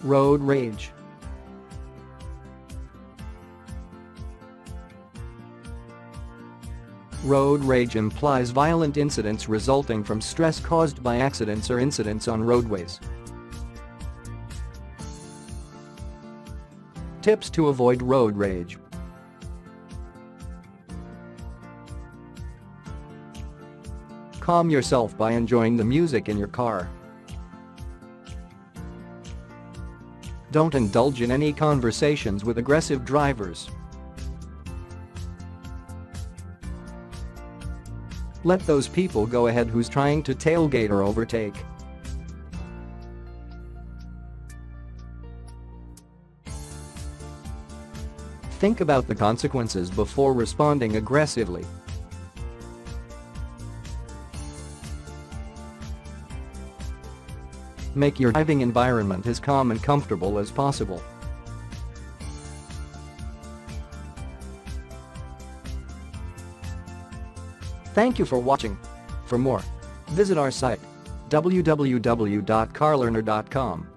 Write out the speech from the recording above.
Road rage. Road rage implies violent incidents resulting from stress caused by accidents or incidents on roadways. Tips to avoid road rage. Calm yourself by enjoying the music in your car. Don't indulge in any conversations with aggressive drivers. Let those people go ahead who's trying to tailgate or overtake. Think about the consequences before responding aggressively. Make your driving environment as calm and comfortable as possible. Thank you for watching. For more, visit our site www.carlearner.com.